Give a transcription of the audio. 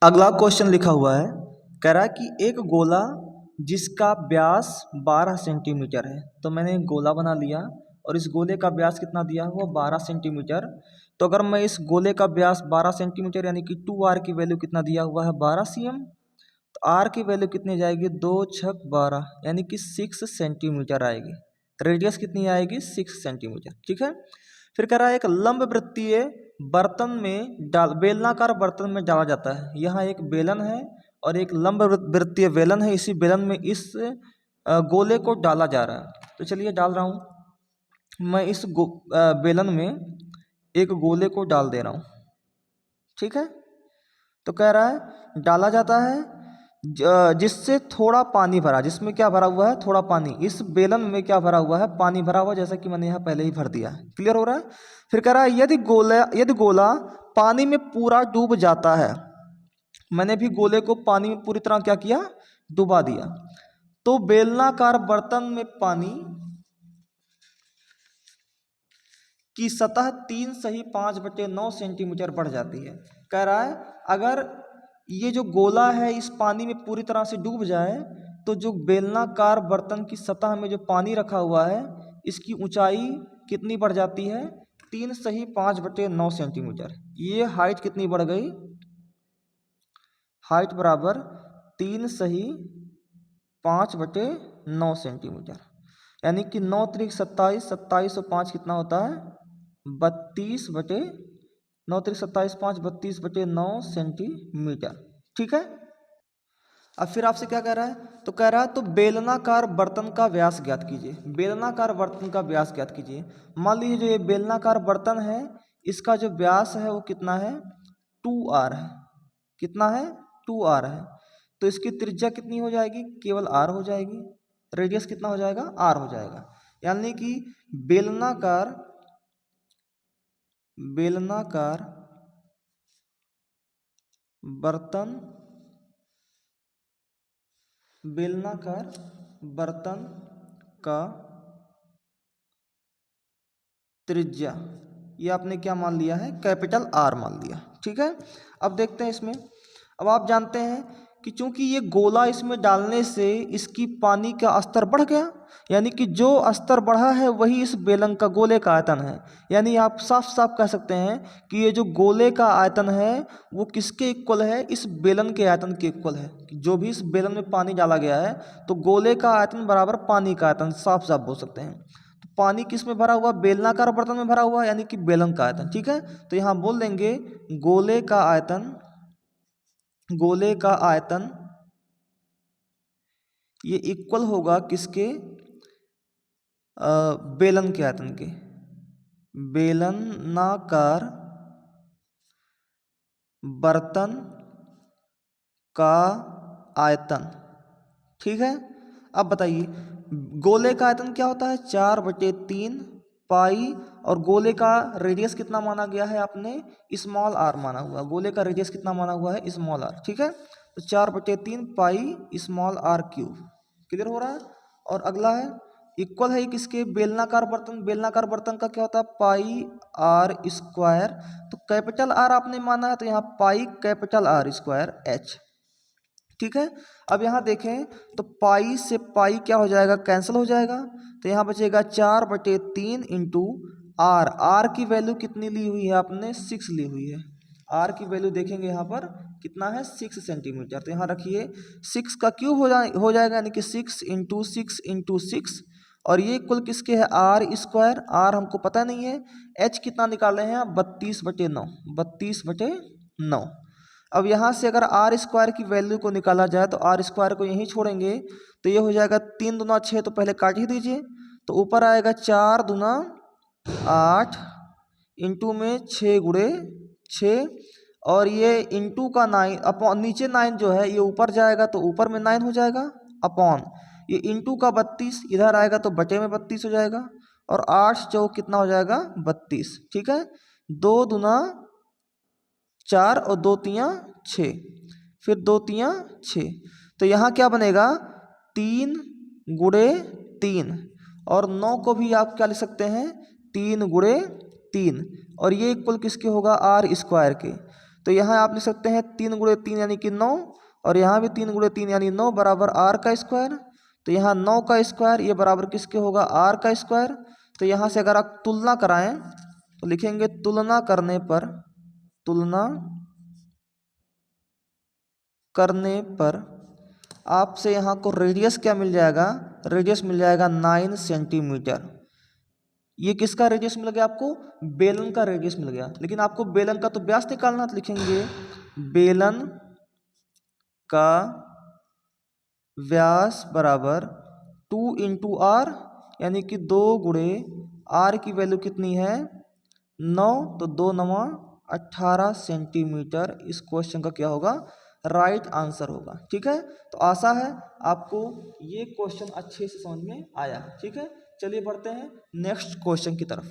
अगला क्वेश्चन लिखा हुआ है, कह रहा है कि एक गोला जिसका व्यास 12 सेंटीमीटर है। तो मैंने एक गोला बना लिया और इस गोले का व्यास कितना दिया हुआ 12 सेंटीमीटर। तो अगर मैं इस गोले का व्यास 12 सेंटीमीटर यानी कि 2r की वैल्यू कितना दिया हुआ है 12 cm, तो r की वैल्यू कितनी जाएगी 2 छक 12 यानी कि 6 सेंटीमीटर आएगी। रेडियस कितनी आएगी 6 सेंटीमीटर। ठीक है। फिर कह रहा है एक लंब वृत्तीय बर्तन में बेलनाकार बर्तन में डाला जाता है। यहाँ एक बेलन है और एक लंब वृत्तीय बेलन है। इसी बेलन में इस गोले को डाला जा रहा है। तो चलिए डाल रहा हूँ मैं इस बेलन में एक गोले को डाल दे रहा हूँ। ठीक है। तो कह रहा है डाला जाता है जिससे थोड़ा पानी भरा, जिसमें क्या भरा हुआ है थोड़ा पानी। इस बेलन में क्या भरा हुआ है पानी भरा हुआ, जैसा कि मैंने यहाँ पहले ही भर दिया है। क्लियर हो रहा है। फिर कह रहा है यदि गोला पानी में पूरा डूब जाता है, मैंने भी गोले को पानी में पूरी तरह क्या किया डुबा दिया, तो बेलनाकार बर्तन में पानी की सतह 3 सही 5/9 सेंटीमीटर बढ़ जाती है। कह रहा है अगर ये जो गोला है इस पानी में पूरी तरह से डूब जाए तो जो बेलनाकार बर्तन की सतह में जो पानी रखा हुआ है इसकी ऊंचाई कितनी बढ़ जाती है 3 सही 5/9 सेंटीमीटर। ये हाइट कितनी बढ़ गई, हाइट बराबर 3 सही 5/9 सेंटीमीटर, यानी कि 9 त्रिक 27, 27 और 5 कितना होता है 32/9 त्रिक 27 5 32/9 सेंटीमीटर। ठीक है। अब फिर आपसे क्या कह रहा है, तो कह रहा है तो बेलनाकार बर्तन का व्यास ज्ञात कीजिए। बेलनाकार बर्तन का व्यास ज्ञात कीजिए। मान लीजिए जो ये बेलनाकार बर्तन है इसका जो व्यास है वो कितना है 2r है। कितना है 2r है। तो इसकी त्रिज्या कितनी हो जाएगी केवल r हो जाएगी। रेडियस कितना हो जाएगा r हो जाएगा। यानी कि बेलनाकार बर्तन का त्रिज्या ये आपने क्या मान लिया है कैपिटल R मान लिया। ठीक है। अब देखते हैं इसमें। अब आप जानते हैं कि चूंकि ये गोला इसमें डालने से इसकी पानी का स्तर बढ़ गया, यानी कि जो स्तर बढ़ा है वही इस बेलन का गोले का आयतन है। यानी आप साफ साफ कह सकते हैं कि ये जो गोले का आयतन है वो किसके इक्वल है इस बेलन के आयतन के इक्वल है। जो भी इस बेलन में पानी डाला गया है तो गोले का आयतन बराबर पानी का आयतन, साफ साफ बोल सकते हैं। तो पानी किस में भरा हुआ बेलनाकार बर्तन में भरा हुआ यानी कि बेलन का आयतन। ठीक है। तो यहाँ बोल देंगे गोले का आयतन ये इक्वल होगा किसके बेलन के आयतन के। बेलनाकार बर्तन का आयतन। ठीक है। अब बताइए गोले का आयतन क्या होता है 4/3 पाई, और गोले का रेडियस कितना माना गया है आपने स्मॉल r माना हुआ। गोले का रेडियस कितना माना हुआ है स्मॉल r। ठीक है। तो 4/3 pi small r cube. Clear हो रहा है। और अगला है इक्वल है किसके बेलनाकार बर्तन का क्या होता है पाई r स्क्वायर। तो कैपिटल R आपने माना है तो यहाँ pi capital R square h। ठीक है। अब यहाँ देखें तो पाई से पाई क्या हो जाएगा कैंसिल हो जाएगा, तो यहाँ बचेगा 4/3 इंटू आर। आर की वैल्यू कितनी ली हुई है आपने 6 ली हुई है। आर की वैल्यू देखेंगे यहाँ पर कितना है 6 सेंटीमीटर। तो यहाँ रखिए 6 का क्यूब हो जाएगा यानी कि 6 इंटू 6 इंटू 6, और ये कुल किसके है R स्क्वायर। R हमको पता नहीं है। H कितना निकाले हैं 32/9, 32/9। अब यहाँ से अगर R स्क्वायर की वैल्यू को निकाला जाए तो R स्क्वायर को यहीं छोड़ेंगे तो ये हो जाएगा 3 दूना 6, तो पहले काट ही दीजिए। तो ऊपर आएगा 4 दूना 8 इंटू में 6 गुणे 6, और ये इंटू का 9 अपॉन नीचे 9 जो है ये ऊपर जाएगा तो ऊपर में 9 हो जाएगा, अपॉन ये इंटू का 32 इधर आएगा तो बटे में 32 हो जाएगा, और 8 चौक कितना हो जाएगा 32। ठीक है। 2 दूना 4 और 2 तियाँ 6, फिर 2 तियाँ 6। तो यहाँ क्या बनेगा 3 गुणे 3, और 9 को भी आप क्या लिख सकते हैं 3 गुणे 3, और ये इक्वल किसके होगा R स्क्वायर के। तो यहाँ आप लिख सकते हैं 3 × 3 यानी कि 9, और यहाँ भी 3 × 3 यानी 9 बराबर आर का स्क्वायर। तो यहाँ 9 का स्क्वायर ये बराबर किसके होगा, आर का स्क्वायर। तो यहाँ से अगर आप तुलना कराएं तो लिखेंगे तुलना करने पर आपसे यहाँ को रेडियस क्या मिल जाएगा, रेडियस मिल जाएगा 9 सेंटीमीटर। ये किसका रेडियस मिल गया आपको, बेलन का रेडियस मिल गया। लेकिन आपको बेलन का तो व्यास निकालना, तो लिखेंगे बेलन का व्यास बराबर 2 × r, यानी कि 2 × r की वैल्यू कितनी है 9, तो 2 × 9 18 सेंटीमीटर इस क्वेश्चन का क्या होगा, राइट आंसर होगा। ठीक है, तो आशा है आपको ये क्वेश्चन अच्छे से समझ में आया। ठीक है, चलिए बढ़ते हैं नेक्स्ट क्वेश्चन की तरफ।